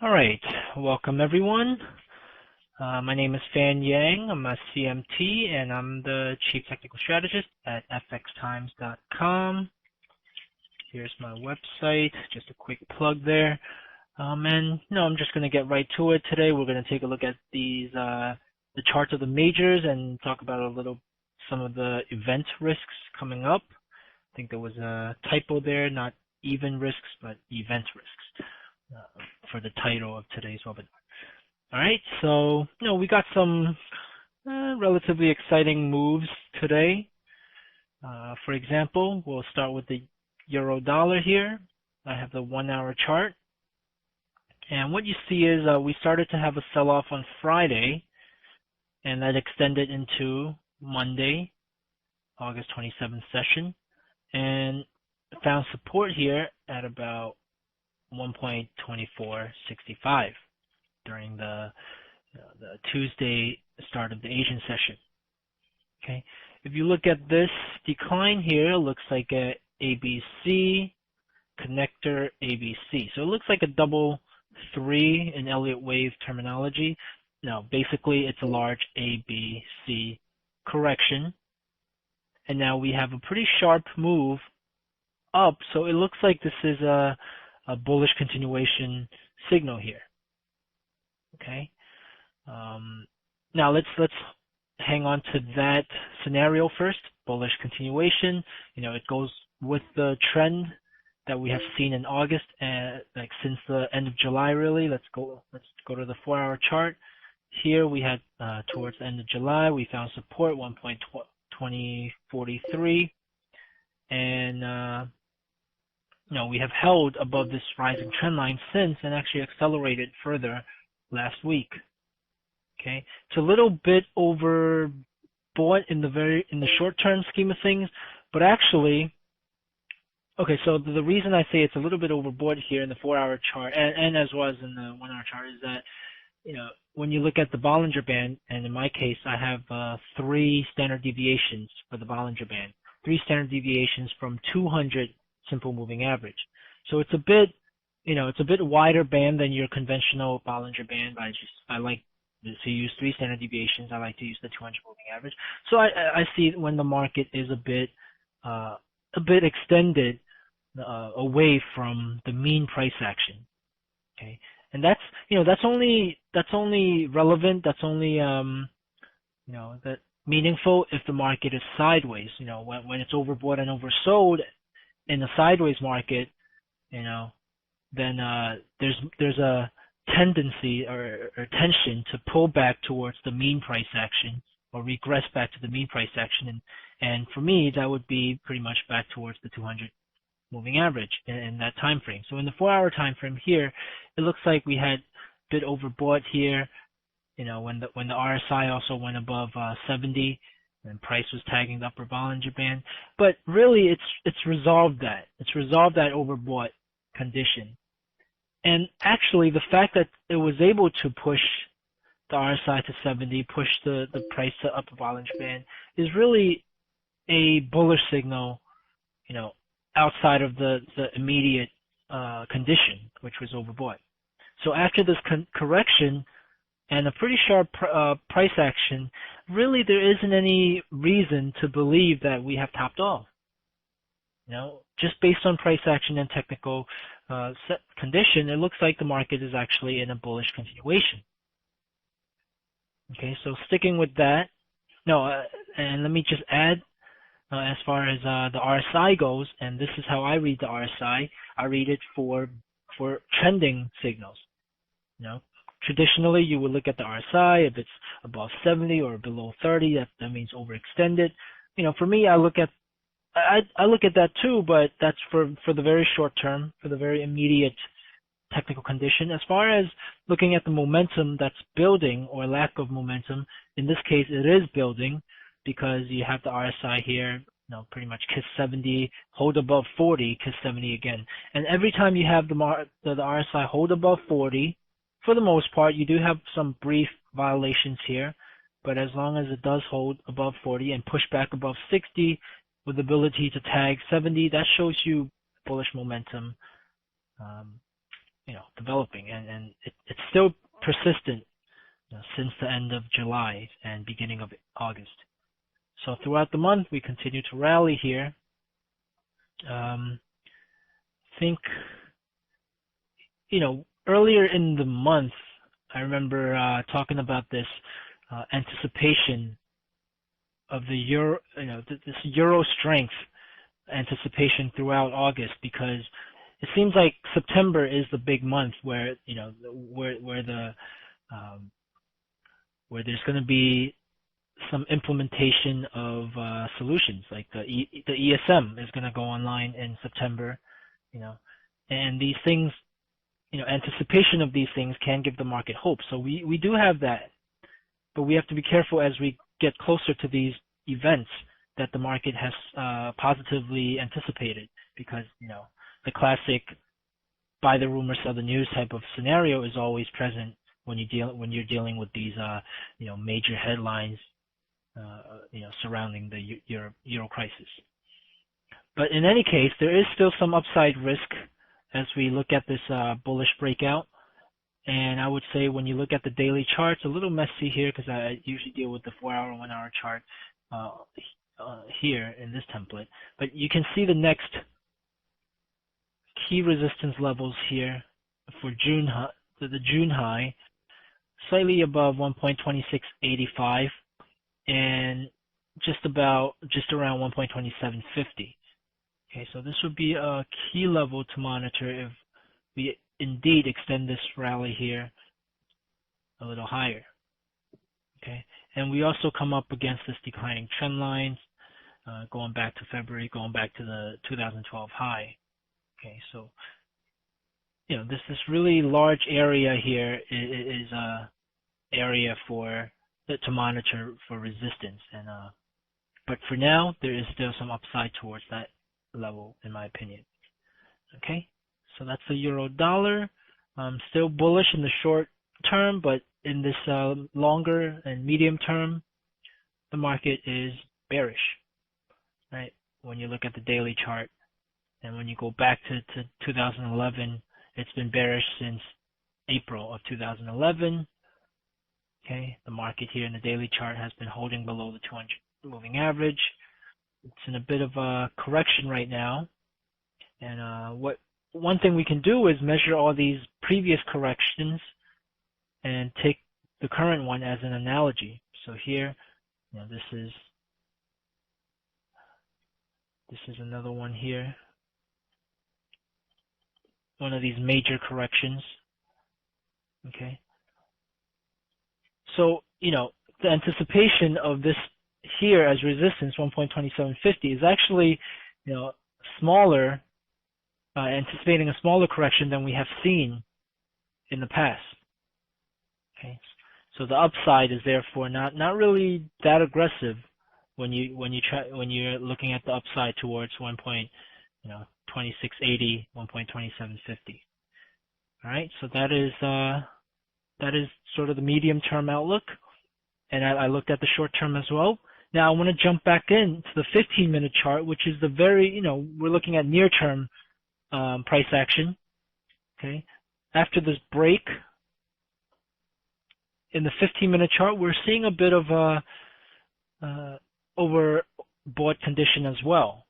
All right, welcome everyone. My name is Fan Yang. I'm a CMT and I'm the Chief Technical Strategist at fxtimes.com. Here's my website, just a quick plug there. I'm just going to get right to it today. We're going to take a look at these the charts of the majors and talk about some of the event risks coming up. I think there was a typo there, not even risks, but event risks. For the title of today's webinar. All right, so we got some relatively exciting moves today. For example, we'll start with the euro dollar here. I have the 1 hour chart, and what you see is we started to have a sell-off on Friday, and that extended into Monday, August 27th session, and found support here at about 1.2465 during the Tuesday start of the Asian session. Okay, if you look at this decline here, it looks like a ABC connector ABC. So it looks like a double 3 in Elliott wave terminology. No, basically it's a large ABC correction, and now we have a pretty sharp move up. So it looks like this is a bullish continuation signal here. Okay. Now let's hang on to that scenario first. Bullish continuation. It goes with the trend that we have seen in August and like since the end of July really. Let's go to the 4 hour chart. Here we had towards the end of July we found support 1.2043 and we have held above this rising trend line since and actually accelerated further last week. Okay, it's a little bit overbought in the short-term scheme of things, but actually, okay, so the reason I say it's a little bit overbought here in the 4 hour chart and as well as in the 1 hour chart is that when you look at the Bollinger Band, and in my case I have 3 standard deviations for the Bollinger Band, 3 standard deviations from 200 simple moving average. So it's a bit, it's a bit wider band than your conventional Bollinger Band, but I like to use 3 standard deviations. I like to use the 200 moving average. So I see when the market is a bit extended away from the mean price action. Okay, and that's only relevant. That's only that meaningful if the market is sideways. When it's overbought and oversold in a sideways market, then there's a tendency or tension to pull back towards the mean price action or regress back to the mean price action, and for me that would be pretty much back towards the 200 moving average in that time frame. So in the 4 hour time frame here, it looks like we had a bit overbought here. When the RSI also went above 70. And price was tagging the upper Bollinger Band, but really it's resolved that. It's resolved that overbought condition. And actually the fact that it was able to push the RSI to 70, push the price to upper Bollinger Band is really a bullish signal, outside of the immediate condition, which was overbought. So after this correction and a pretty sharp price action, really there isn't any reason to believe that we have topped off. Just based on price action and technical set condition, it looks like the market is actually in a bullish continuation. Okay, so sticking with that, and let me just add, as far as the RSI goes, and this is how I read the RSI. I read it for trending signals. Traditionally, you would look at the RSI. If it's above 70 or below 30, that means overextended. For me, I look at that too, but that's for the very short term, for the very immediate technical condition. As far as looking at the momentum that's building or lack of momentum, in this case, it is building because you have the RSI here, pretty much kiss 70, hold above 40, kiss 70 again. And every time you have the RSI hold above 40, for the most part, you do have some brief violations here, but as long as it does hold above 40 and push back above 60 with the ability to tag 70, that shows you bullish momentum developing, and it's still persistent since the end of July and beginning of August. So throughout the month, we continue to rally here. Think, earlier in the month, I remember talking about this anticipation of the euro, this euro strength anticipation throughout August, because it seems like September is the big month where where there's going to be some implementation of solutions, like the ESM is going to go online in September, and these things, anticipation of these things can give the market hope. So we do have that, but we have to be careful as we get closer to these events that the market has positively anticipated, because the classic buy the rumor, sell the news type of scenario is always present when you're dealing with these major headlines surrounding the euro crisis. But in any case, there is still some upside risk as we look at this bullish breakout. And I would say when you look at the daily charts, a little messy here because I usually deal with the 4-hour and 1-hour chart here in this template. But you can see the next key resistance levels here for the June high, slightly above 1.2685 and just around 1.2750. Okay, so this would be a key level to monitor if we indeed extend this rally here a little higher. Okay, and we also come up against this declining trend line going back to February, going back to the 2012 high. Okay, so this really large area here is a area to monitor for resistance, and but for now there is still some upside towards that level, in my opinion. Okay, so that's the euro dollar. Still bullish in the short term, but in this longer and medium term, the market is bearish, right? When you look at the daily chart, and when you go back to 2011, it's been bearish since April of 2011. Okay, the market here in the daily chart has been holding below the 200 moving average. It's in a bit of a correction right now, and one thing we can do is measure all these previous corrections and take the current one as an analogy. So here, this is another one here, one of these major corrections. Okay, so the anticipation of this here as resistance 1.2750 is actually smaller, anticipating a smaller correction than we have seen in the past. Okay, so the upside is therefore not really that aggressive when you're looking at the upside towards 1.2680, 1.2750. All right, so that is sort of the medium term outlook, and I looked at the short term as well. Now I want to jump back into the 15-minute chart, which is the very we're looking at near term price action. Okay, after this break in the 15-minute chart, we're seeing a bit of a overbought condition as well.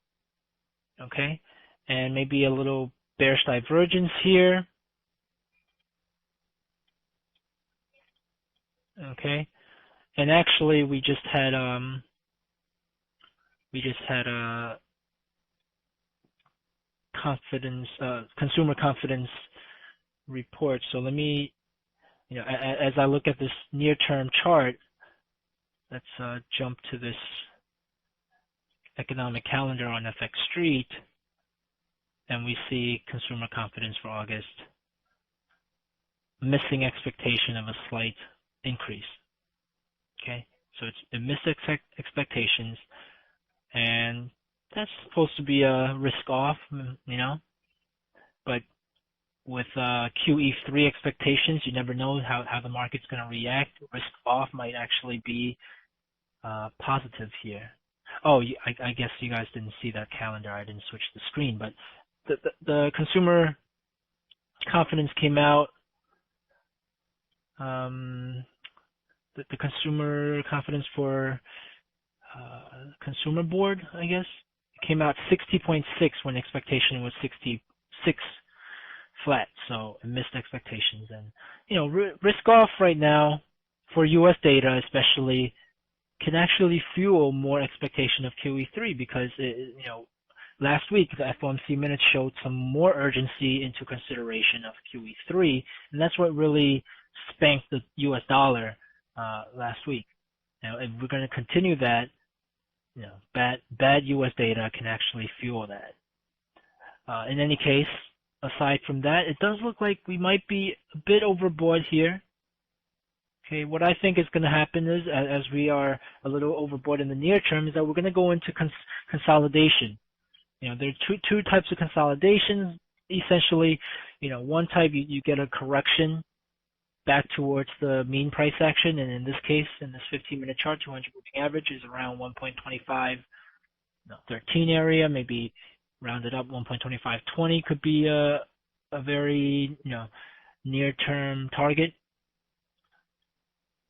Okay, and maybe a little bearish divergence here. Okay, and actually we just had a consumer confidence report. So let me, as I look at this near-term chart, let's jump to this economic calendar on FX Street, and we see consumer confidence for August missing expectation of a slight increase. Okay, so it missed expectations, and that's supposed to be a risk off, but with QE3 expectations, you never know how the market's going to react. Risk off might actually be positive here. Oh, I guess you guys didn't see that calendar. I didn't switch the screen, but the consumer confidence came out. Um, the consumer confidence for consumer board, I guess, came out 60.6 when expectation was 66 flat, so it missed expectations. And risk off right now for U.S. data, especially, can actually fuel more expectation of QE3 because last week the FOMC minutes showed some more urgency into consideration of QE3, and that's what really spanked the U.S. dollar last week. Now, if we're going to continue that, bad U.S. data can actually fuel that. In any case, aside from that, it does look like we might be a bit overbought here. Okay, what I think is going to happen is, as we are a little overbought in the near term, is that we're going to go into consolidation. There are two types of consolidations. Essentially, one type you get a correction back towards the mean price action, and in this case, in this 15-minute chart, 200 moving average is around 1.25, 13 area, maybe rounded up 1.2520 could be a very near-term target.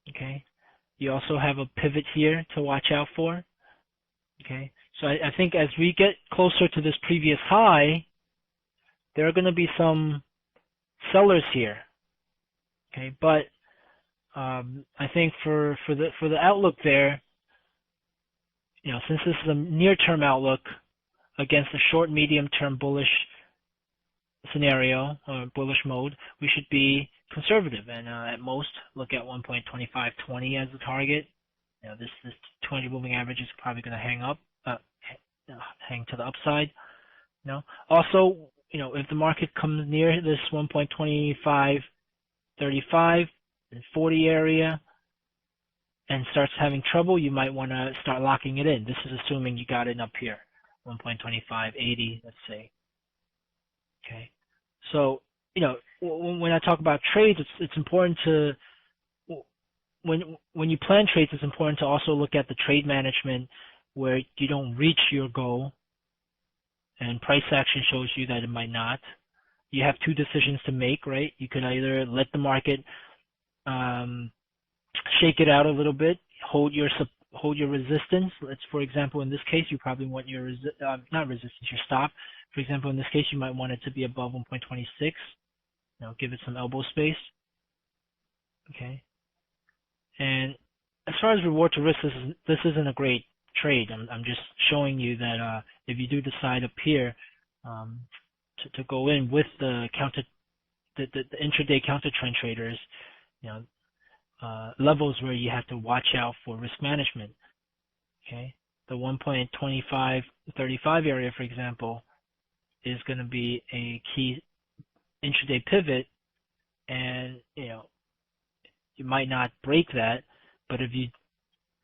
Okay, you also have a pivot here to watch out for. Okay, so I think as we get closer to this previous high, there are going to be some sellers here. Okay, but I think for the outlook there, since this is a near-term outlook against a short, medium-term bullish scenario or bullish mode, we should be conservative and at most look at 1.2520 as the target. This 200 moving average is probably going to hang to the upside. Also, if the market comes near this 1.2535 and 40 area and starts having trouble, you might want to start locking it in. This is assuming you got it up here, 1.2580, let's say. Okay, so when I talk about trades, it's important to when you plan trades, it's important to also look at the trade management where you don't reach your goal, and price action shows you that it might not. You have two decisions to make, right? You could either let the market shake it out a little bit, hold your resistance. Let's, for example, in this case, you probably want your not resistance, your stop. For example, in this case, you might want it to be above 1.26. Give it some elbow space. Okay. And as far as reward to risk, this isn't a great trade. I'm just showing you that if you do decide up here to go in with the intraday counter trend traders, levels where you have to watch out for risk management. Okay, the 1.2535 area, for example, is going to be a key intraday pivot, and you might not break that, but if you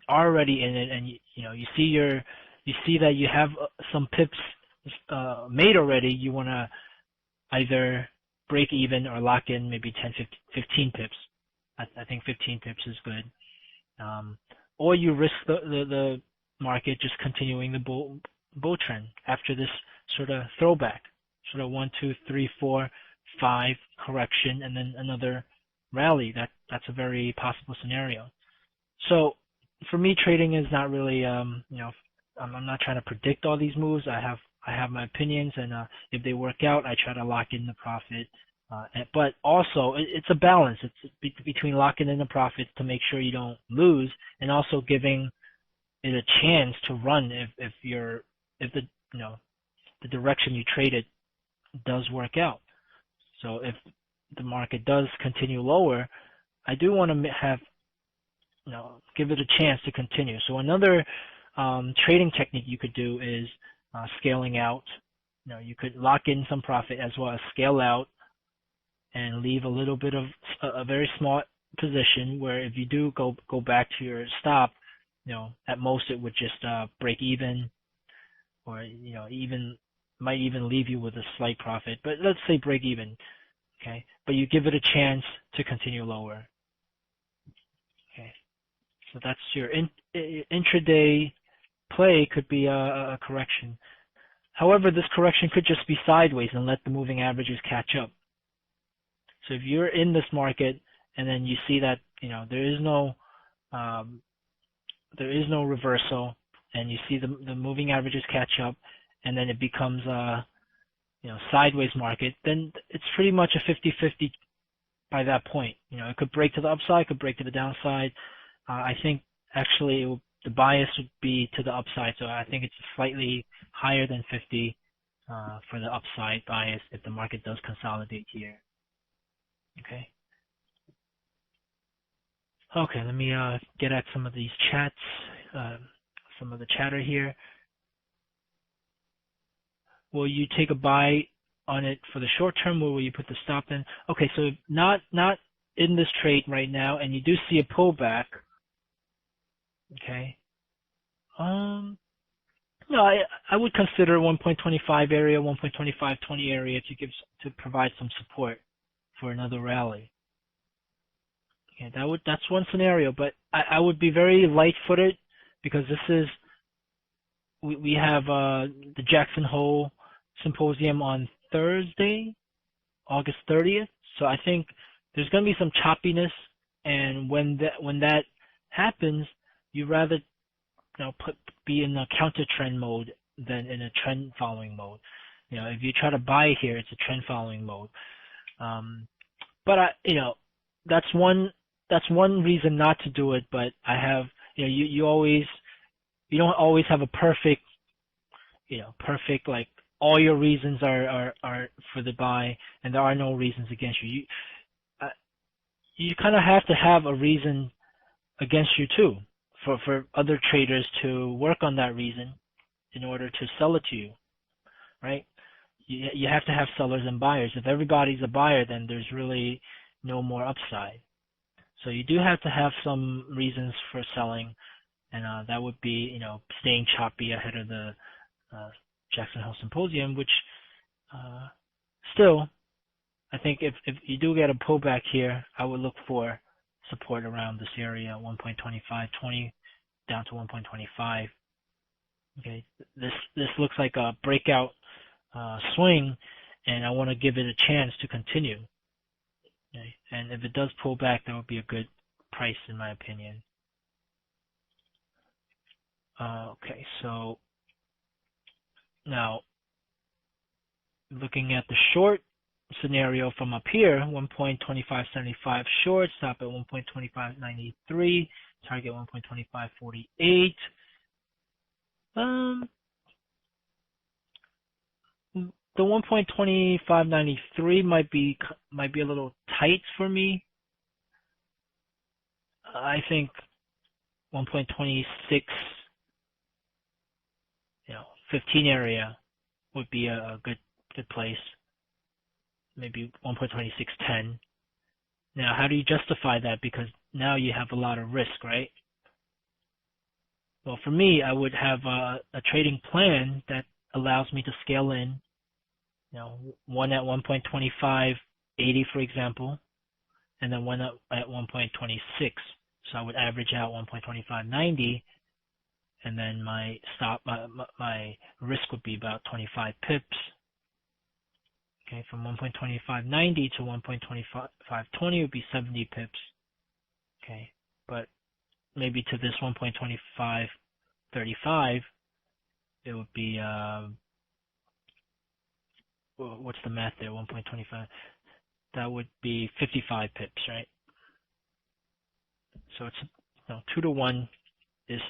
are already in it and you see that you have some pips made already, you want to either break even or lock in maybe 10, 15 pips. I think 15 pips is good. Or you risk the market just continuing the bull trend after this sort of throwback, sort of 1, 2, 3, 4, 5 correction, and then another rally. That's a very possible scenario. So for me, trading is not really, I'm not trying to predict all these moves. I have my opinions, and if they work out, I try to lock in the profit. But also, it's a balance. It's between locking in the profits to make sure you don't lose, and also giving it a chance to run if the direction you traded does work out. So if the market does continue lower, I do want to have give it a chance to continue. So another trading technique you could do is scaling out. You could lock in some profit as well as scale out and leave a little bit of a very small position where if you do go back to your stop, at most it would just break even, or might even leave you with a slight profit. But let's say break even, okay? But you give it a chance to continue lower. Okay, so that's your intraday play. Could be a correction. However, this correction could just be sideways and let the moving averages catch up. So if you're in this market and then you see that, um, there is no reversal, and you see the moving averages catch up, and then it becomes a sideways market, then it's pretty much a 50-50 by that point. It could break to the upside, could break to the downside. I think actually the bias would be to the upside, so I think it's slightly higher than 50 for the upside bias if the market does consolidate here. Okay. Okay, let me get at some of these chats, some of the chatter here. Will you take a buy on it for the short term, or will you put the stop in? Okay, so not in this trade right now, and you do see a pullback. Okay. No, I would consider 1.25 area, 1.2520 area to provide some support for another rally. Okay, that's one scenario, but I would be very light-footed because we have the Jackson Hole Symposium on Thursday, August 30th. So I think there's going to be some choppiness, and when that happens, you rather be in a counter trend mode than in a trend following mode. If you try to buy here, it's a trend following mode. But that's one reason not to do it. But I have, you don't always have a perfect like all your reasons are for the buy, and there are no reasons against you. You kind of have to have a reason against you too, for other traders to work on that reason in order to sell it to you, right? You have to have sellers and buyers. If everybody's a buyer, then there's really no more upside. So you do have to have some reasons for selling, and that would be, staying choppy ahead of the Jackson Hole Symposium, which still, I think if you do get a pullback here, I would look for support around this area, 1.2520 down to 1.25. Okay, this looks like a breakout swing, and I want to give it a chance to continue. Okay? And if it does pull back, that would be a good price in my opinion. Okay, so now looking at the short scenario from up here, 1.2575 short, stop at 1.2593, target 1.2548. The 1.2593 might be a little tight for me. I think 1.26, 15 area would be a good place. Maybe 1.2610. Now, how do you justify that? Because now you have a lot of risk, right? Well, for me, I would have a trading plan that allows me to scale in, one at 1.2580, for example, and then one at 1.26. So I would average out 1.2590, and then my risk would be about 25 pips. Okay, from 1.2590 to 1.2520 would be 70 pips. Okay, but maybe to this 1.2535, it would be what's the math there? 1.25. That would be 55 pips, right? So it's 2-to-1 is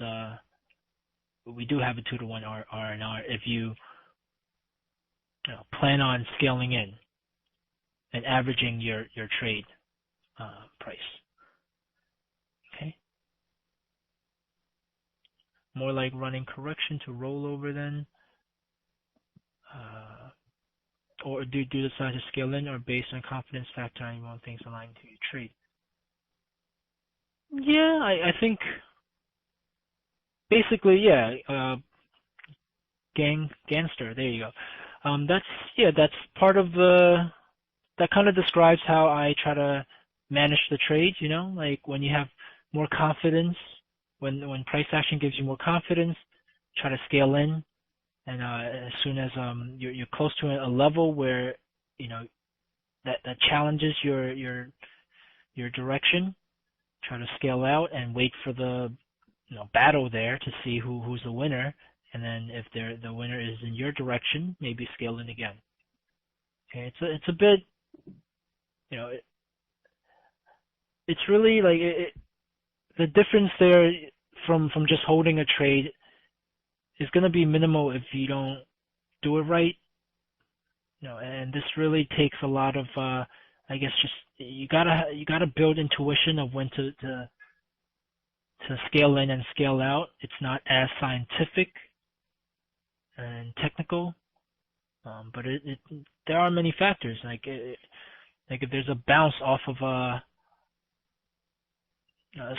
we do have a 2-to-1 R&R if you plan on scaling in and averaging your trade price. Okay. More like running correction to rollover then, or do you decide to scale in, or based on confidence factor and you want things aligned to your trade? Yeah, I think basically, yeah. Gangster, there you go. That's part of that kind of describes how I try to manage the trades, like when you have more confidence, when price action gives you more confidence, try to scale in, and as soon as you're close to a level where that challenges your direction. Try to scale out and wait for the battle there to see who's the winner, and then if the winner is in your direction, maybe scale in again. Okay, it's a bit, it's really like the difference there from just holding a trade is going to be minimal if you don't do it right. And this really takes a lot of I guess just you gotta build intuition of when to scale in and scale out. It's not as scientific and technical, but there are many factors. Like if there's a bounce off of a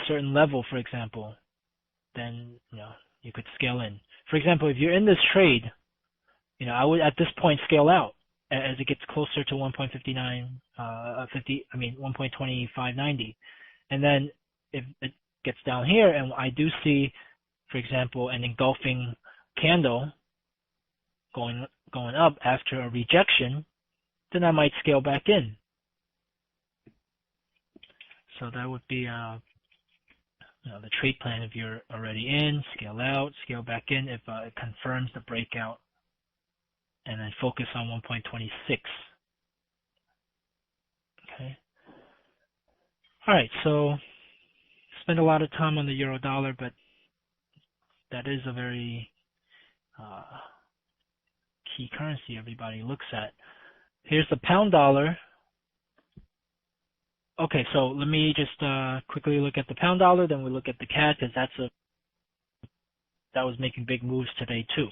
certain level, for example, then you could scale in. For example, if you're in this trade, I would at this point scale out as it gets closer to 1.59, 1.2590, and then if it gets down here and I do see, for example, an engulfing candle going up after a rejection, then I might scale back in. So that would be the trade plan if you're already in, scale out, scale back in if it confirms the breakout, and then focus on 1.26. Okay. All right, so spend a lot of time on the euro dollar, but that is a very key currency everybody looks at. Here's the pound dollar. Okay, so let me just quickly look at the pound dollar, then we look at the CAD, because that was making big moves today too.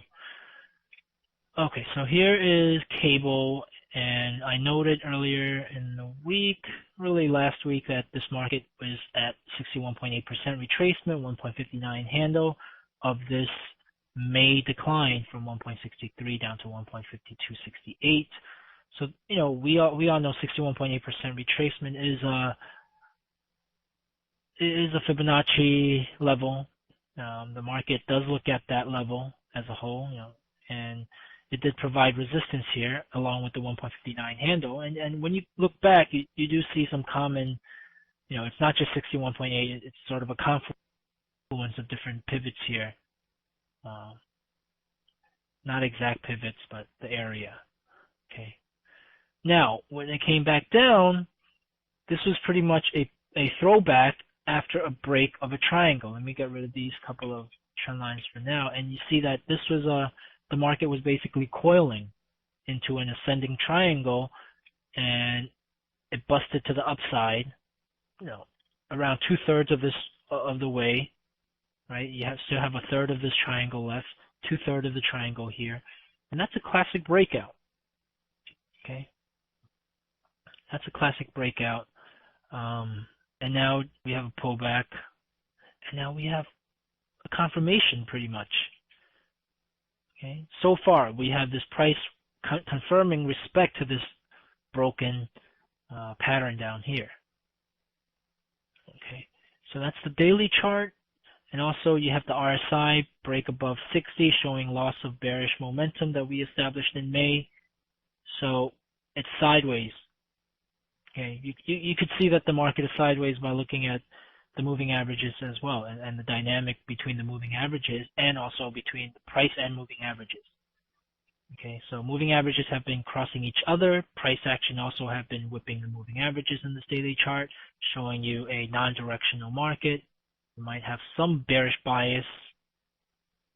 Okay, so here is cable, and I noted earlier in the week, really last week, that this market was at 61.8% retracement, 1.59 handle of this May decline from 1.63 down to 1.5268. So, we all know 61.8% retracement is a Fibonacci level. The market does look at that level as a whole, and it did provide resistance here along with the 1.59 handle. And when you look back, you do see some common, it's not just 61.8, it's sort of a confluence of different pivots here. Not exact pivots, but the area. Okay. Now, when it came back down, this was pretty much a throwback after a break of a triangle. Let me get rid of these couple of trend lines for now. And you see that this was the market was basically coiling into an ascending triangle, and it busted to the upside, around 2/3 of the way, right? You still have a third of this triangle left, 2/3 of the triangle here, and that's a classic breakout. Okay, that's a classic breakout. And now we have a pullback, and now we have a confirmation pretty much. Okay, so far we have this price confirming respect to this broken pattern down here. Okay, so that's the daily chart, and also you have the RSI break above 60, showing loss of bearish momentum that we established in May. So it's sideways. Okay, you could see that the market is sideways by looking at the moving averages as well, and the dynamic between the moving averages and also between the price and moving averages. Okay, so moving averages have been crossing each other. Price action also have been whipping the moving averages in this daily chart, showing you a non-directional market. You might have some bearish bias,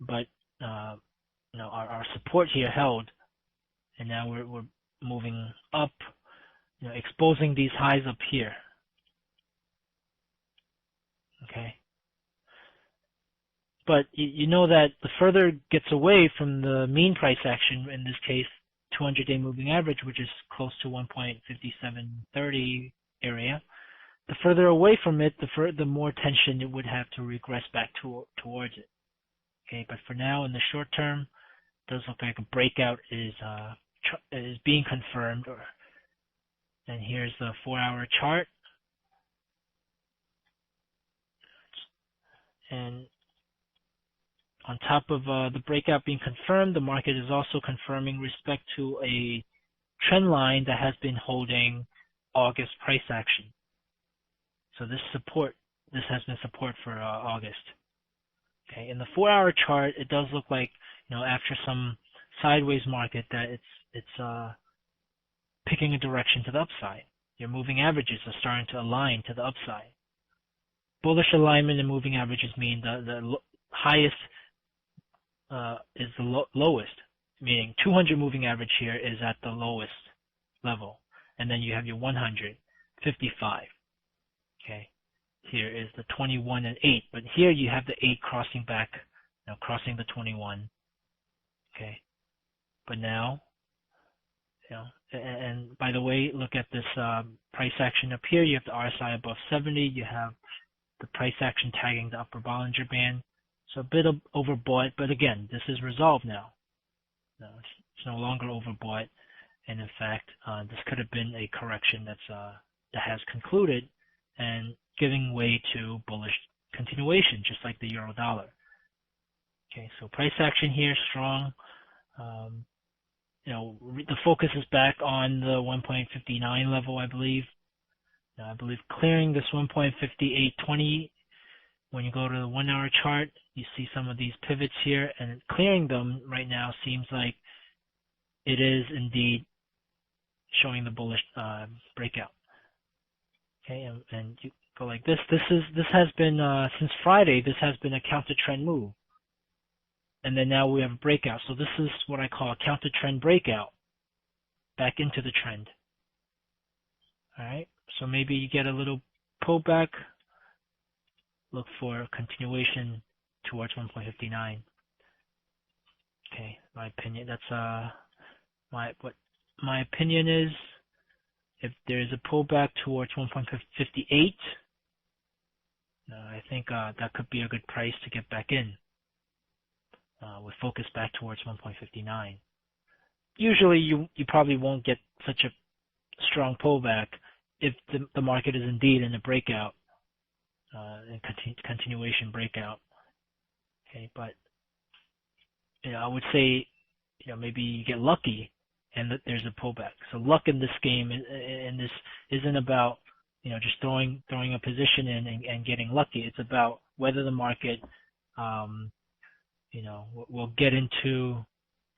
but our support here held, and now we're moving up, exposing these highs up here. Okay, but you know that the further it gets away from the mean price action, in this case 200-day moving average, which is close to 1.5730 area, the further away from it, the more tension it would have to regress back towards it. Okay, but for now, in the short term, it does look like a breakout is being confirmed. And here's the 4-hour chart. And on top of the breakout being confirmed, the market is also confirming respect to a trend line that has been holding August price action. So this has been support for August. Okay, in the 4-hour chart, it does look like, after some sideways market, that it's picking a direction to the upside. Your moving averages are starting to align to the upside. Bullish alignment in moving averages mean the highest is the lowest, meaning 200 moving average here is at the lowest level, and then you have your 100, 55. Okay, here is the 21 and 8, but here you have the 8 crossing back, crossing the 21. Okay, but now, and by the way, look at this price action up here. You have the RSI above 70. You have the price action tagging the upper Bollinger Band. So a bit of overbought, but again, this is resolved now. It's no longer overbought, and in fact, this could have been a correction that has concluded and giving way to bullish continuation, just like the euro dollar. Okay, so price action here strong. The focus is back on the 1.59 level, I believe. I believe clearing this 1.5820. When you go to the 1-hour chart, you see some of these pivots here, and clearing them right now seems like it is indeed showing the bullish breakout. Okay, and you go like this. This has been since Friday. This has been a counter trend move, and then now we have a breakout. So this is what I call a counter trend breakout, back into the trend. All right. So maybe you get a little pullback. Look for a continuation towards 1.59. Okay, my opinion. That's what my opinion is. If there is a pullback towards 1.58, I think that could be a good price to get back in. With focus back towards 1.59. Usually, you probably won't get such a strong pullback if the market is indeed in a breakout. And continuation breakout. Okay, but I would say maybe you get lucky and that there's a pullback. So luck in this game and this isn't about just throwing a position in and getting lucky. It's about whether the market will get into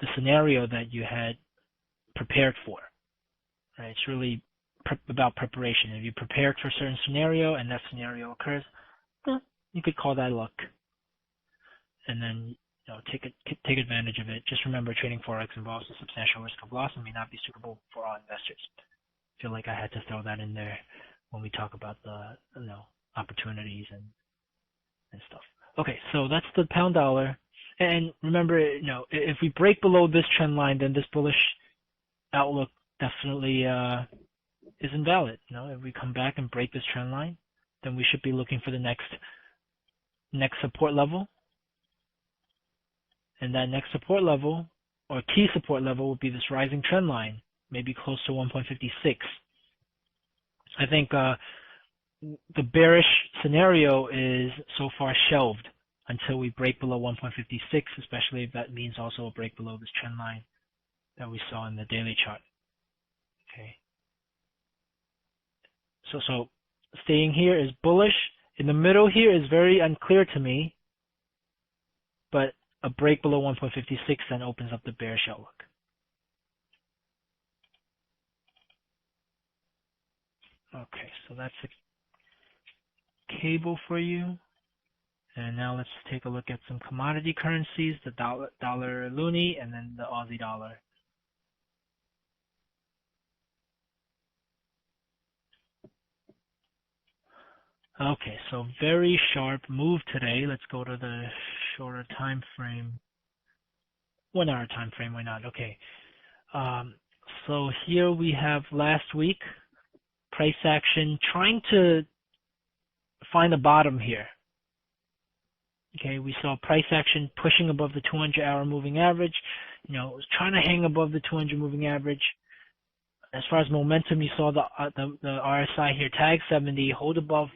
the scenario that you had prepared for. Right? It's really about preparation. If you prepared for a certain scenario and that scenario occurs, you could call that luck. And then take advantage of it. Just remember, trading forex involves a substantial risk of loss and may not be suitable for all investors. I feel like I had to throw that in there when we talk about the opportunities and stuff. Okay, so that's the pound dollar. And remember, if we break below this trend line, then this bullish outlook definitely is invalid. If we come back and break this trend line, then we should be looking for the next support level. And that next support level, or key support level, will be this rising trend line, maybe close to 1.56. I think the bearish scenario is so far shelved until we break below 1.56, especially if that means also a break below this trend line that we saw in the daily chart. Okay. So staying here is bullish. In the middle here is very unclear to me, but a break below 1.56 then opens up the bearish outlook. Okay, so that's a cable for you. And now let's take a look at some commodity currencies, the dollar loonie, and then the Aussie dollar. Okay, so very sharp move today. Let's go to the shorter time frame. 1 hour time frame, why not? Okay. So here we have last week, price action trying to find a bottom here. Okay, we saw price action pushing above the 200-hour moving average. It was trying to hang above the 200 moving average. As far as momentum, you saw the RSI here tag 70, hold above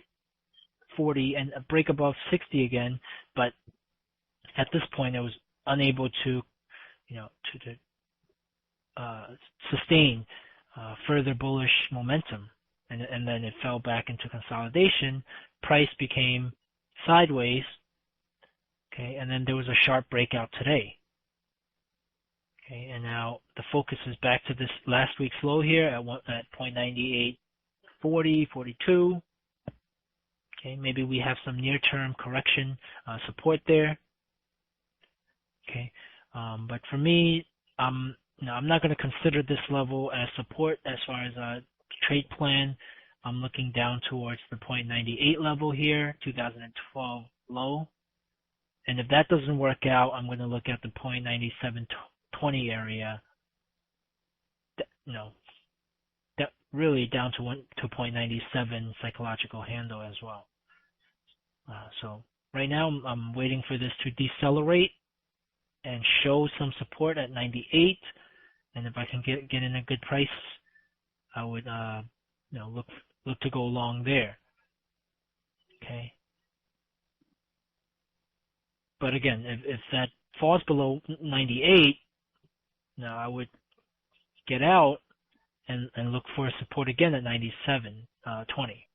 40, and a break above 60 again. But at this point, it was unable to, uh, sustain further bullish momentum, and then it fell back into consolidation. Price became sideways, okay, and then there was a sharp breakout today. Okay, and now the focus is back to this last week's low here at 0.9840, 42. Okay, maybe we have some near-term correction support there. Okay, but for me, I'm not going to consider this level as support as far as a trade plan. I'm looking down towards the 0.98 level here, 2012 low. And if that doesn't work out, I'm going to look at the 0.9720 area. That really down to 0.97 psychological handle as well. So right now I'm waiting for this to decelerate and show some support at 98. And if I can get in a good price, I would look to go long there. Okay. But again, if that falls below 98, now I would get out and look for support again at 97.20.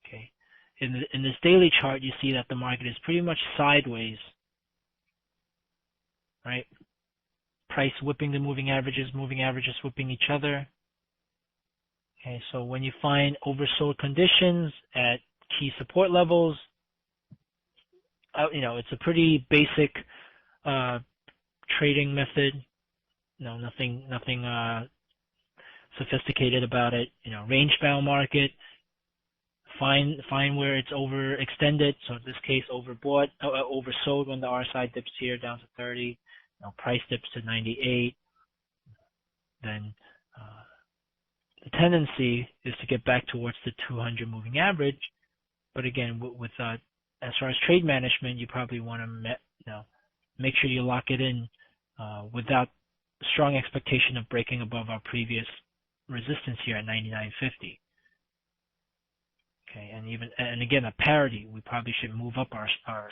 Okay. In this daily chart, you see that the market is pretty much sideways, right? Price whipping the moving averages whipping each other. Okay, so when you find oversold conditions at key support levels, it's a pretty basic trading method. Nothing sophisticated about it. Range bound market. Find where it's overextended. So in this case, overbought, oversold when the RSI dips here down to 30. Price dips to 98. Then the tendency is to get back towards the 200 moving average. But again, with as far as trade management, you probably want to make sure you lock it in without strong expectation of breaking above our previous resistance here at 99.50. Okay, and again, a parity, we probably should move up our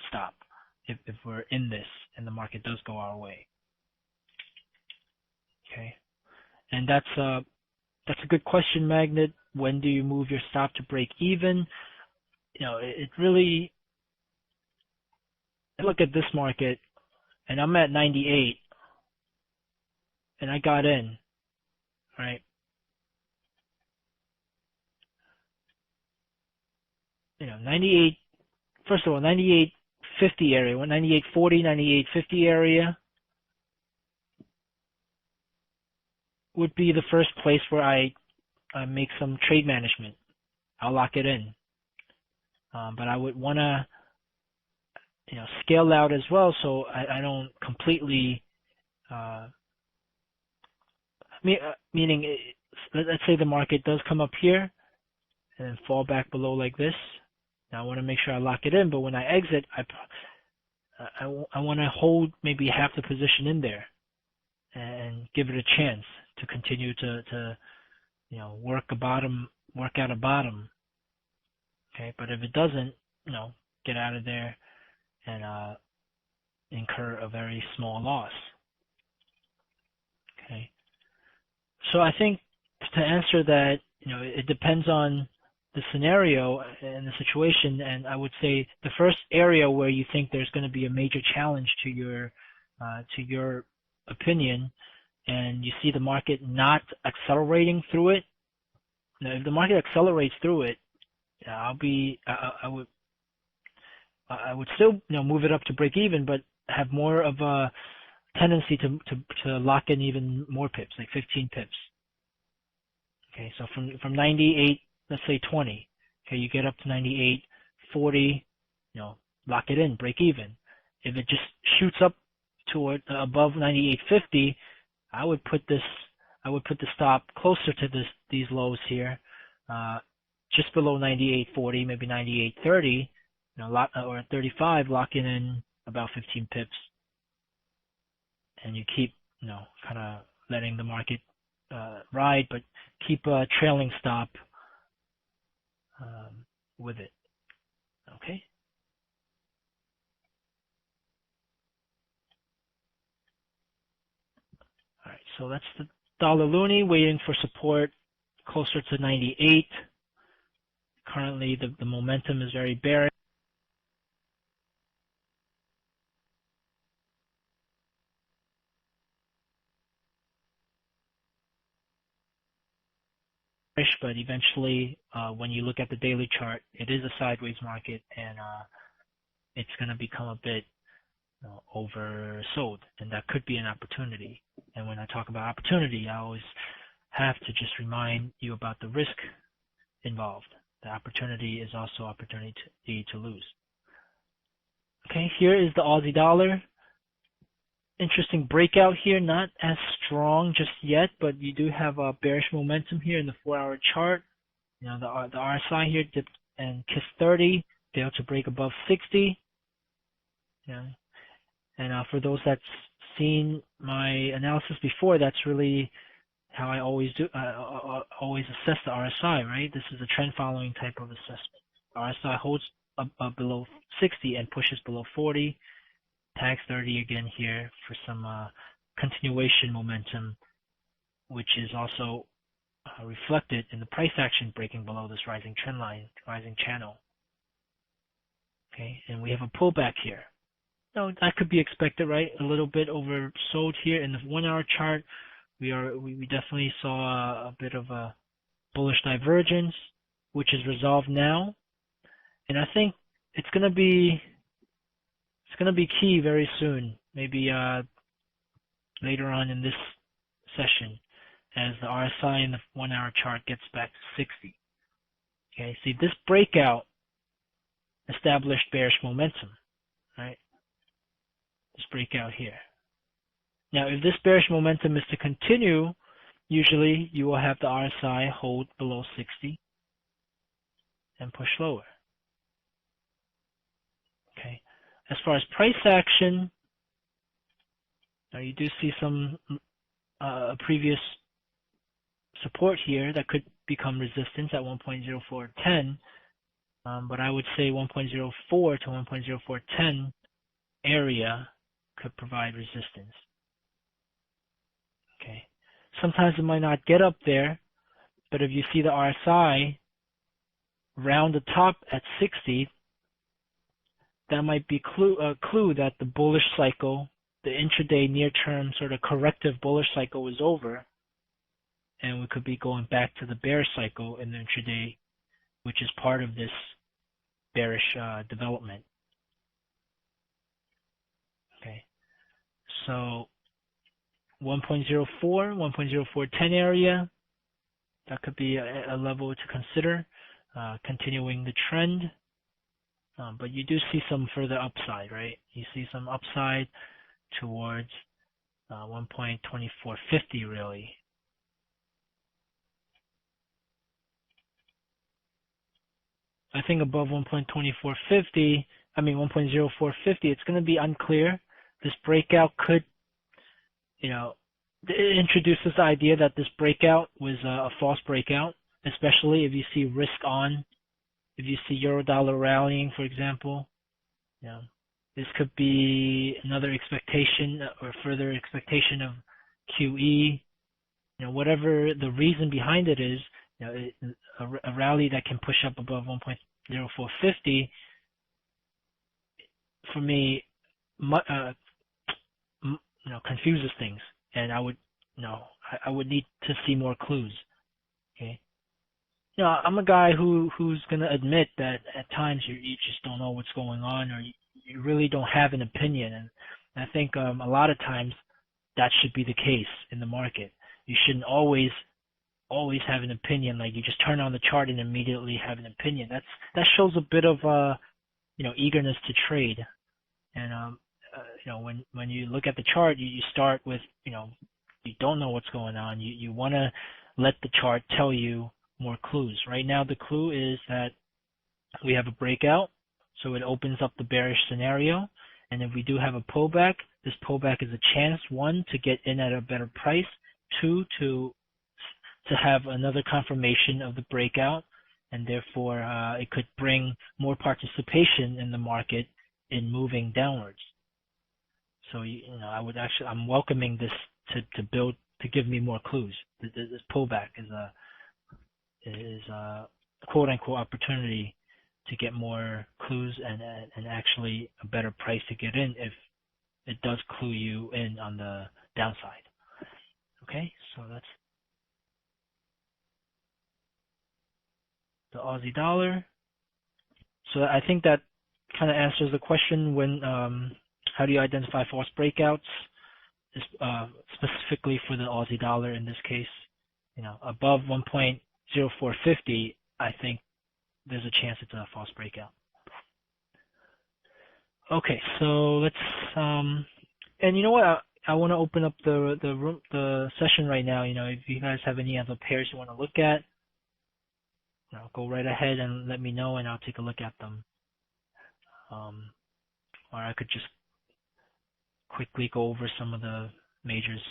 stop if we're in this and the market does go our way. Okay, and that's a good question, Magnet. When do you move your stop to break even? It really, I look at this market and I'm at 98 and I got in, right? 98, first of all, 98.50 area, 98.40, 98.50 area would be the first place where I make some trade management. I'll lock it in. But I would want to, scale out as well, so I don't completely, meaning, let's say the market does come up here and then fall back below like this. Now I want to make sure I lock it in, but when I exit, I want to hold maybe half the position in there and give it a chance to continue to work out a bottom. Okay, but if it doesn't, get out of there and incur a very small loss. Okay, so I think to answer that, it depends on the scenario and the situation, and I would say the first area where you think there's going to be a major challenge to your opinion, and you see the market not accelerating through it. Now, if the market accelerates through it, I would still move it up to break even, but have more of a tendency to lock in even more pips, like 15 pips. Okay, so from 98, let's say 20. Okay, you get up to 98, 40, lock it in, break even. If it just shoots up toward above 98.50, I would put the stop closer to these lows here, just below 98.40, maybe 98.30, or 35, locking in about 15 pips, and you keep kind of letting the market ride, but keep a trailing stop with it. Okay. All right. right, so that's the dollar loonie waiting for support closer to 98. Currently, the momentum is very bearish, but eventually, when you look at the daily chart, it is a sideways market, and it's going to become a bit oversold, and that could be an opportunity. And when I talk about opportunity, I always have to just remind you about the risk involved. The opportunity is also opportunity to lose. Okay, here is the Aussie dollar. Interesting breakout here, not as strong just yet, but you do have a bearish momentum here in the 4-hour chart. You know, the RSI here dipped and kissed 30, failed to break above 60. Yeah. And for those that's seen my analysis before, that's really how I always do. Always assess the RSI, right? This is a trend following type of assessment. RSI holds up below 60 and pushes below 40. Tags 30 again here for some continuation momentum, which is also reflected in the price action breaking below this rising trend line, rising channel. Okay, and we have a pullback here. No, that could be expected, right? A little bit oversold here in the 1-hour chart. We definitely saw a bit of a bullish divergence, which is resolved now, and I think it's gonna be key very soon, maybe later on in this session, as the RSI in the 1-hour chart gets back to 60. Okay, see, this breakout established bearish momentum, right? This breakout here. Now, if this bearish momentum is to continue, usually you will have the RSI hold below 60 and push lower. Okay. As far as price action, now you do see some previous support here that could become resistance at 1.0410, but I would say 1.04 to 1.0410 area could provide resistance. Okay. Sometimes it might not get up there, but if you see the RSI round the top at 60, that might be a clue that the bullish cycle, the intraday near-term sort of corrective bullish cycle is over, and we could be going back to the bearish cycle in the intraday, which is part of this bearish development. Okay, so 1.04, 1.0410 area, that could be a level to consider, continuing the trend. But you do see some further upside, right? You see some upside towards 1.2450 really. I think above 1.2450, I mean 1.0450, it's going to be unclear. This breakout could, it introduces the idea that this breakout was a false breakout, especially if you see risk on. If you see euro-dollar rallying, for example, this could be another expectation or further expectation of QE. Whatever the reason behind it is, a rally that can push up above 1.0450, for me, confuses things, and I would need to see more clues. Okay. I'm a guy who's going to admit that at times you just don't know what's going on, or you really don't have an opinion. And I think a lot of times that should be the case in the market. You shouldn't always have an opinion, like you just turn on the chart and immediately have an opinion. That shows a bit of eagerness to trade. And when you look at the chart, you start with you don't know what's going on. You want to let the chart tell you more clues. Right now, the clue is that we have a breakout, so it opens up the bearish scenario. And if we do have a pullback, this pullback is a chance, 1, to get in at a better price, 2, to have another confirmation of the breakout, and therefore it could bring more participation in the market in moving downwards. So I'm welcoming this to build to give me more clues. This pullback is a quote unquote opportunity to get more clues and actually a better price to get in if it does clue you in on the downside. Okay, so that's the Aussie dollar. So I think that kind of answers the question when how do you identify false breakouts, specifically for the Aussie dollar in this case. Above 1.0450, I think there's a chance it's a false breakout. Okay, so let's and you know what? I want to open up the session right now. If you guys have any other pairs you want to look at, go right ahead and let me know, and I'll take a look at them. Or I could just quickly go over some of the majors.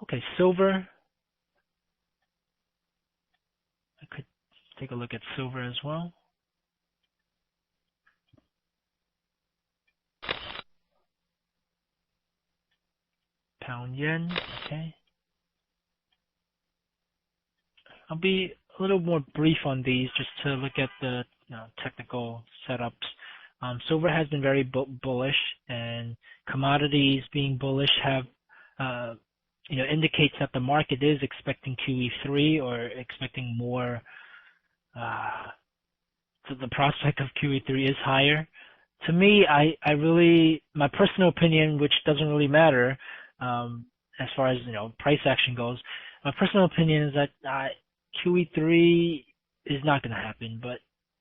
Okay, silver. I could take a look at silver as well. Pound yen. Okay. I'll be a little more brief on these just to look at the technical setups. Silver has been very bullish, and commodities being bullish have indicates that the market is expecting QE3 or expecting more. So the prospect of QE3 is higher. To me, I really, my personal opinion, which doesn't really matter as far as price action goes, my personal opinion is that QE3 is not going to happen, but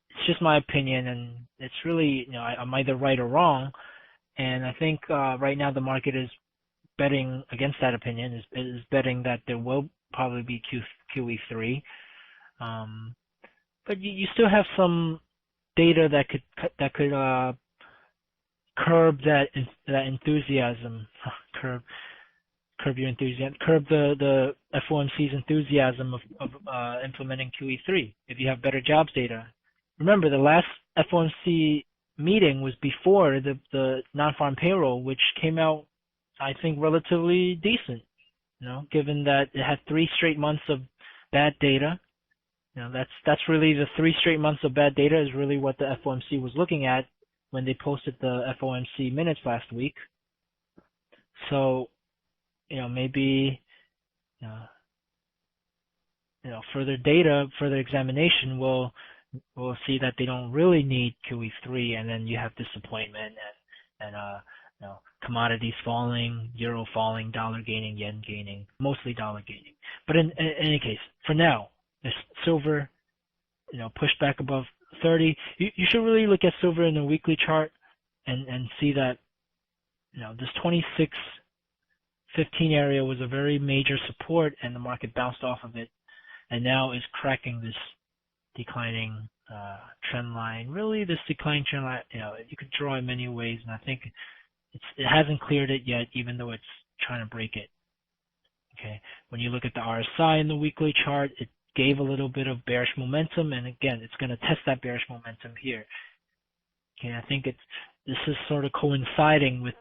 it's just my opinion, and it's really, I'm either right or wrong, and I think right now the market is betting against that opinion, is betting that there will probably be QE3, but you still have some data that could curb that enthusiasm, curb your enthusiasm, curb the FOMC's enthusiasm of implementing QE3 if you have better jobs data. Remember, the last FOMC meeting was before the non-farm payroll, which came out, I think, relatively decent, given that it had 3 straight months of bad data. That's really the 3 straight months of bad data is really what the FOMC was looking at when they posted the FOMC minutes last week. So, maybe, further data, further examination will see that they don't really need QE3, and then you have disappointment and commodities falling, euro falling, dollar gaining, yen gaining, mostly dollar gaining. But in any case, for now, if silver, pushed back above 30, you should really look at silver in a weekly chart and see that, this 26.15 area was a very major support, and the market bounced off of it, and now is cracking this declining trend line. Really, this declining trend line, you could draw in many ways, and I think it hasn't cleared it yet, even though it's trying to break it. Okay, when you look at the RSI in the weekly chart, it gave a little bit of bearish momentum, and again, it's going to test that bearish momentum here. Okay, I think this is sort of coinciding with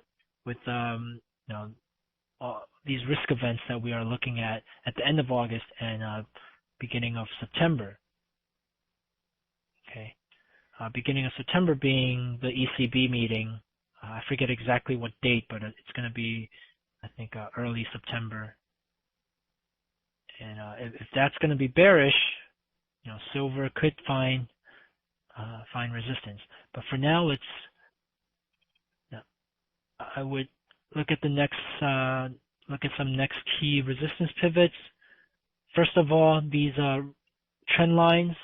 these risk events that we are looking at the end of August and beginning of September. Okay, beginning of September being the ECB meeting. I forget exactly what date, but it's going to be, I think, early September. And if that's going to be bearish, silver could find resistance. But for now, I would look at some next key resistance pivots. First of all, these trend lines,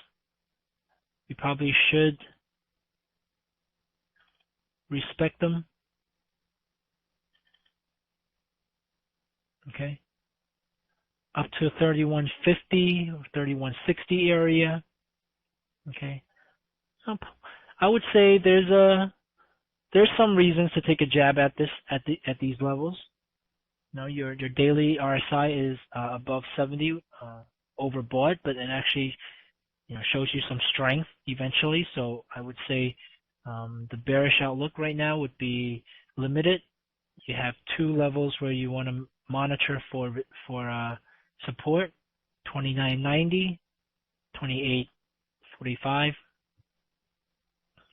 we probably should respect them. Okay, up to 3150 or 3160 area. Okay, I would say there's some reasons to take a jab at these levels. Your daily RSI is above 70, overbought, but it actually shows you some strength eventually. So I would say the bearish outlook right now would be limited. You have 2 levels where you want to monitor for support 29.90, 28.45.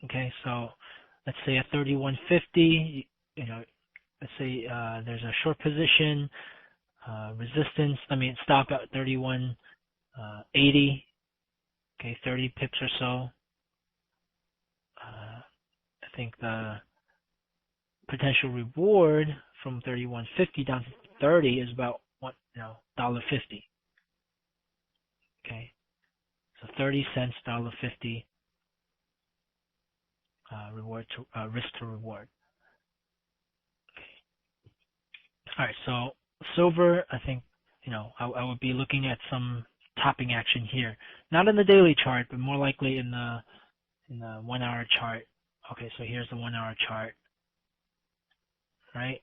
Okay, so let's say at 31.50, let's say there's a short position, stop at 31.80. Okay, 30 pips or so. I think the potential reward from 31.50 down to 30 is about $1.50. Okay, so 30 cents, $1.50 reward to risk to reward. Okay. All right, so silver, I think I would be looking at some topping action here, not in the daily chart, but more likely in the 1 hour chart. Okay, so here's the 1 hour chart, right?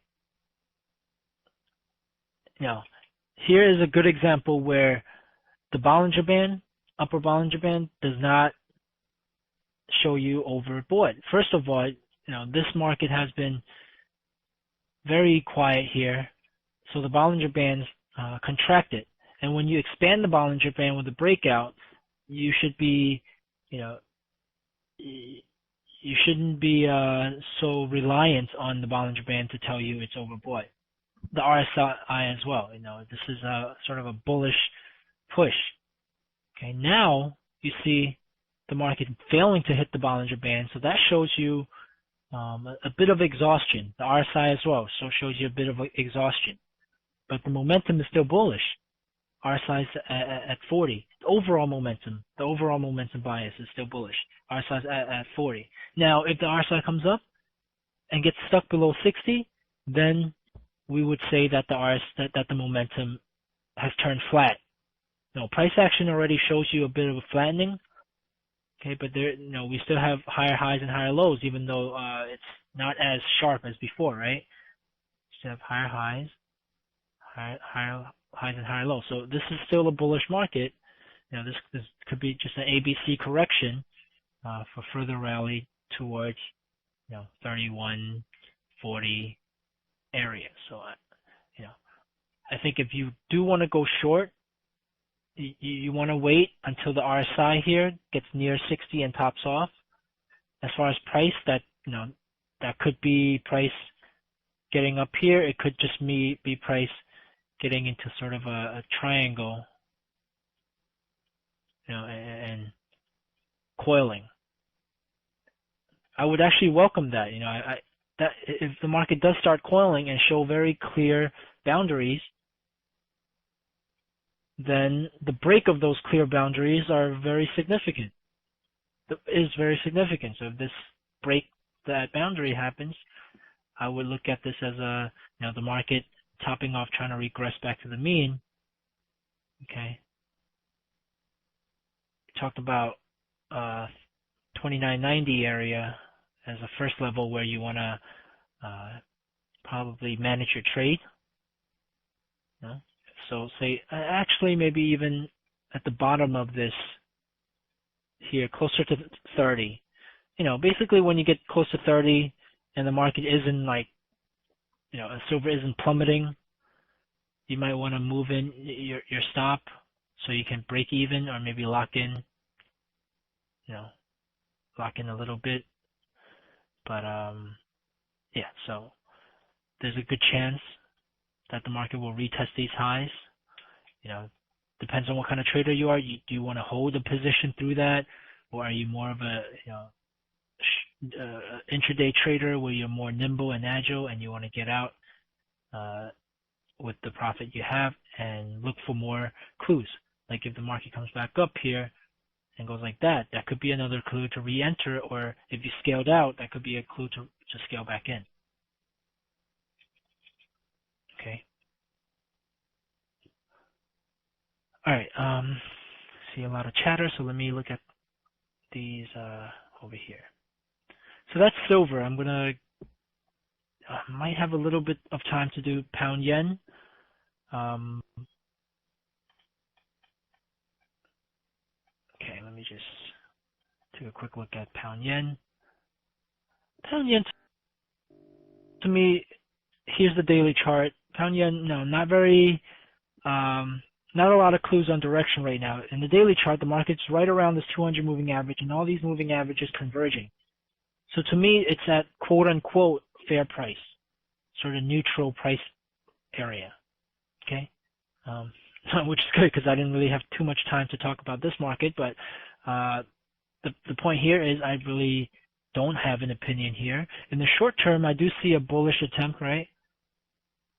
Here is a good example where the Bollinger Band, upper Bollinger Band, does not show you overbought. First of all, this market has been very quiet here, so the Bollinger Bands contracted. And when you expand the Bollinger Band with a breakout, you should be, you shouldn't be so reliant on the Bollinger Band to tell you it's overbought. The RSI as well, this is a sort of a bullish push. Okay, now you see the market failing to hit the Bollinger Band, so that shows you a bit of exhaustion. The RSI as well, so shows you a bit of exhaustion. But the momentum is still bullish. RSI is at 40. The overall momentum bias is still bullish. RSI is at 40. Now, if the RSI comes up and gets stuck below 60, then we would say that the momentum has turned flat. Price action already shows you a bit of a flattening. Okay, but we still have higher highs and higher lows, even though it's not as sharp as before, right? Still have higher highs, higher highs and higher lows. So this is still a bullish market. This could be just an ABC correction for further rally towards 31.40 area. So I think if you do want to go short, you want to wait until the RSI here gets near 60 and tops off. As far as price, that could be price getting up here. It could just be price getting into sort of a triangle, and coiling. I would actually welcome that. That if the market does start coiling and show very clear boundaries, then the break of those clear boundaries are very significant. Is very significant. So if this break that boundary happens, I would look at this as the market topping off, trying to regress back to the mean. Okay. We talked about 29.90 area as a first level where you want to probably manage your trade. So say, actually maybe even at the bottom of this here, closer to 30. Basically when you get close to 30 and the market isn't silver isn't plummeting, you might want to move in your stop so you can break even or maybe lock in a little bit. But yeah, so there's a good chance that the market will retest these highs. Depends on what kind of trader you are. Do you want to hold a position through that, or are you more of a intraday trader where you're more nimble and agile and you want to get out with the profit you have and look for more clues? Like if the market comes back up here and goes like that, that could be another clue to re-enter, or if you scaled out, that could be a clue to scale back in. Okay. All right. See a lot of chatter, so let me look at these over here. So that's silver. I'm gonna might have a little bit of time to do pound yen. Okay, let me just take a quick look at pound yen. Pound yen, to me, here's the daily chart. Pound yen, no, not a lot of clues on direction right now. In the daily chart, the market's right around this 200 moving average, and all these moving averages converging. So to me, it's at quote unquote fair price, sort of neutral price area. Okay, which is good because I didn't really have too much time to talk about this market, but the point here is I really don't have an opinion here. In the short term, I do see a bullish attempt, right?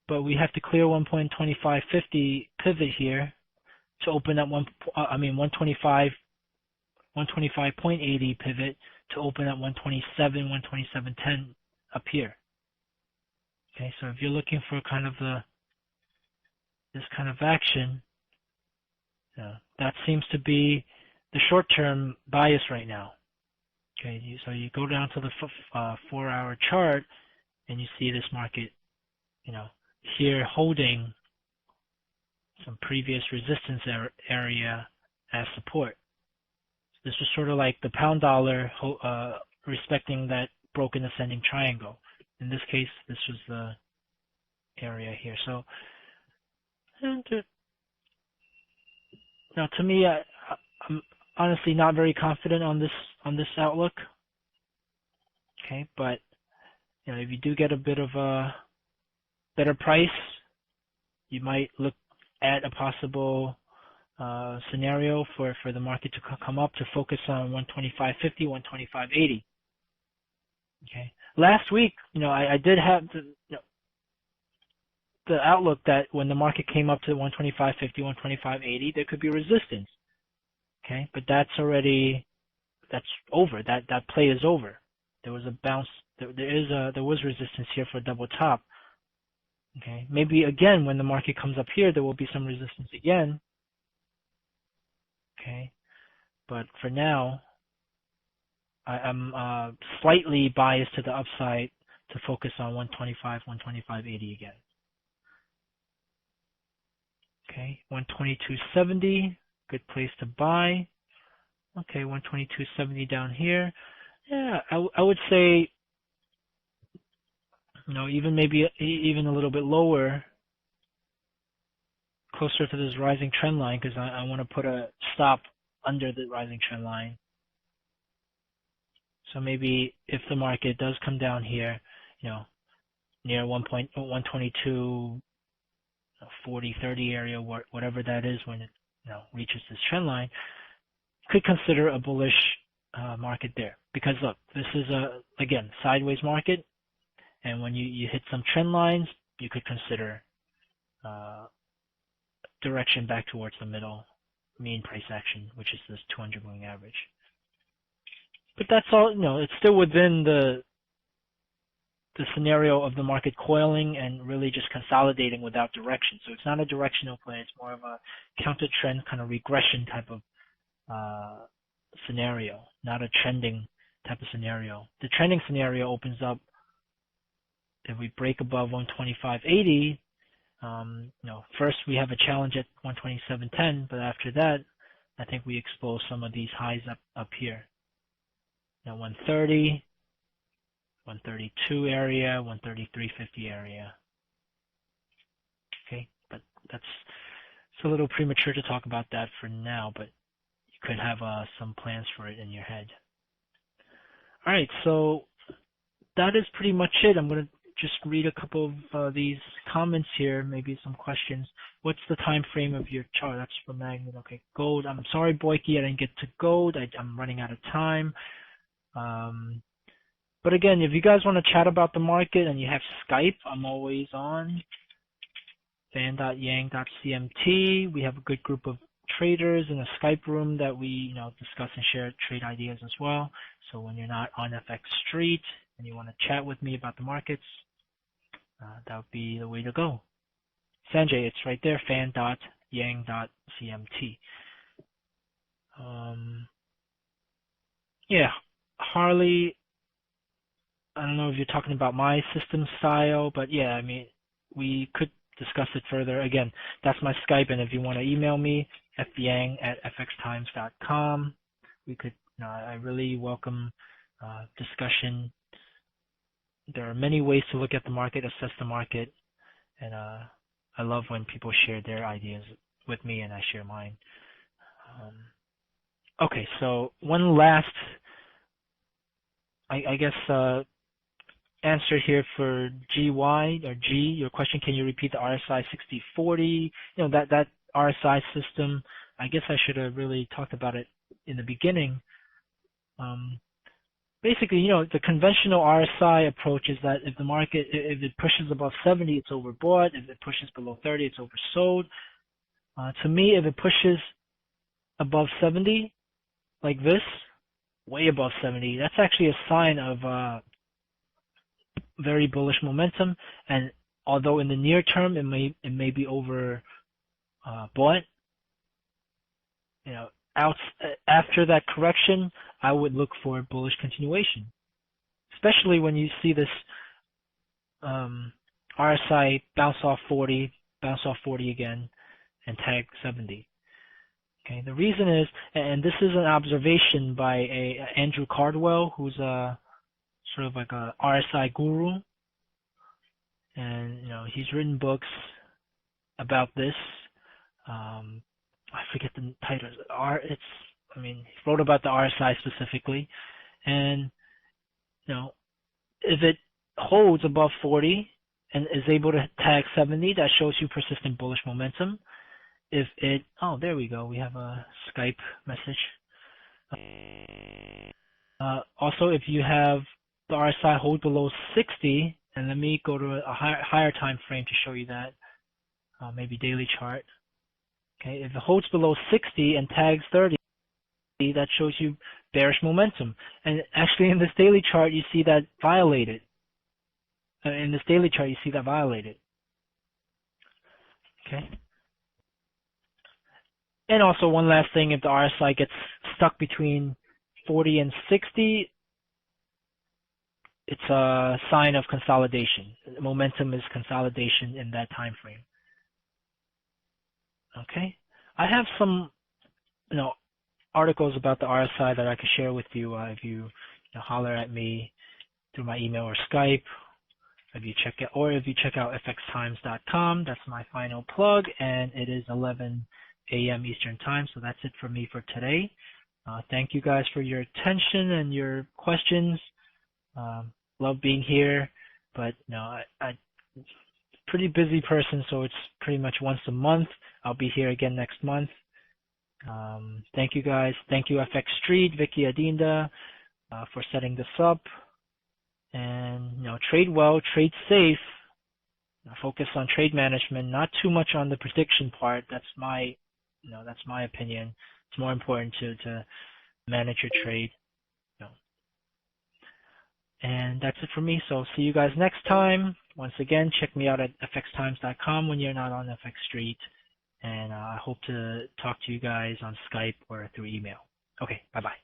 But we have to clear 1.2550 pivot here to open up 125.80 pivot to open at 127.10 up here. Okay, so if you're looking for kind of this kind of action, that seems to be the short-term bias right now. Okay, so you go down to the 4-hour chart and you see this market, here holding some previous resistance area as support. So this was sort of like the pound dollar respecting that broken ascending triangle. In this case, this was the area here. So now to me, I'm honestly not very confident on this outlook. Okay, but if you do get a bit of a better price, you might look at a possible scenario for the market to come up to focus on 125.50, 125.80. Okay. Last week, I did have the outlook that when the market came up to 125.50, 125.80, there could be resistance. Okay, but that's over. That play is over. There was a bounce. There was resistance here for a double top. Okay, maybe again when the market comes up here, there will be some resistance again. Okay, but for now, I'm slightly biased to the upside to focus on 125, 125.80 again. Okay, 122.70, good place to buy. Okay, 122.70 down here. Yeah, I would say, even a little bit lower, closer to this rising trend line, because I want to put a stop under the rising trend line. So maybe if the market does come down here, near 122, 40, 30 area, whatever that is when it reaches this trend line, could consider a bullish market there. Because look, this is again, sideways market, and when you hit some trend lines, you could consider direction back towards the middle mean price action, which is this 200 moving average. But that's all, it's still within the scenario of the market coiling and really just consolidating without direction. So it's not a directional play, it's more of a counter trend kind of regression type of scenario, not a trending type of scenario. The trending scenario opens up if we break above 125.80. First we have a challenge at 127.10, but after that, I think we expose some of these highs up here. 130, 132 area, 133.50 area. Okay, but it's a little premature to talk about that for now, but you could have some plans for it in your head. All right, so that is pretty much it. I'm going to just read a couple of these comments here, maybe some questions. What's the time frame of your chart? That's for Magnet. Okay, gold. I'm sorry, Boyke, I didn't get to gold. I'm running out of time. But again, if you guys want to chat about the market and you have Skype, I'm always on. Fan.Yang.CMT. We have a good group of traders in a Skype room that we discuss and share trade ideas as well. So when you're not on FX Street and you want to chat with me about the markets, that would be the way to go. Sanjay, it's right there, fan.yang.cmt. Yeah, Harley, I don't know if you're talking about my system style, but yeah, we could discuss it further. Again, that's my Skype, and if you want to email me, fyang@fxtimes.com, we could, I really welcome discussion. There are many ways to look at the market, assess the market, And I love when people share their ideas with me and I share mine. Okay, so one last, I guess, answer here for GY or G. Your question: can you repeat the RSI 60/40? That RSI system. I guess I should have really talked about it in the beginning. Basically, the conventional RSI approach is that if the market, if it pushes above 70, it's overbought. If it pushes below 30, it's oversold. To me, if it pushes above 70, like this, way above 70, that's actually a sign of very bullish momentum. And although in the near term it may be over bought, after that correction, I would look for bullish continuation, especially when you see this RSI bounce off 40 again, and tag 70. Okay, the reason is, and this is an observation by Andrew Cardwell, who's sort of like a RSI guru, and he's written books about this. I forget the title. He wrote about the RSI specifically, and if it holds above 40 and is able to tag 70, that shows you persistent bullish momentum. If it, there we go. We have a Skype message. Also, if you have the RSI hold below 60, and let me go to a higher time frame to show you that, maybe daily chart. Okay, if it holds below 60 and tags 30, that shows you bearish momentum. And actually, in this daily chart, you see that violated. Okay. And also, one last thing, if the RSI gets stuck between 40 and 60, it's a sign of consolidation. Momentum is consolidation in that time frame. Okay. I have some, articles about the RSI that I could share with you if you, holler at me through my email or Skype. If you check out fxtimes.com, that's my final plug, and it is 11 a.m. Eastern Time. So that's it for me for today. Thank you guys for your attention and your questions. Love being here, but I'm pretty busy person, so it's pretty much once a month. I'll be here again next month. Thank you guys. Thank you FX Street, Vicky Adinda, for setting this up. And trade well, trade safe. Focus on trade management, not too much on the prediction part. That's my opinion. It's more important to manage your trade. And that's it for me. So see you guys next time. Once again, check me out at fxtimes.com when you're not on FX Street. And I hope to talk to you guys on Skype or through email. Okay, bye-bye.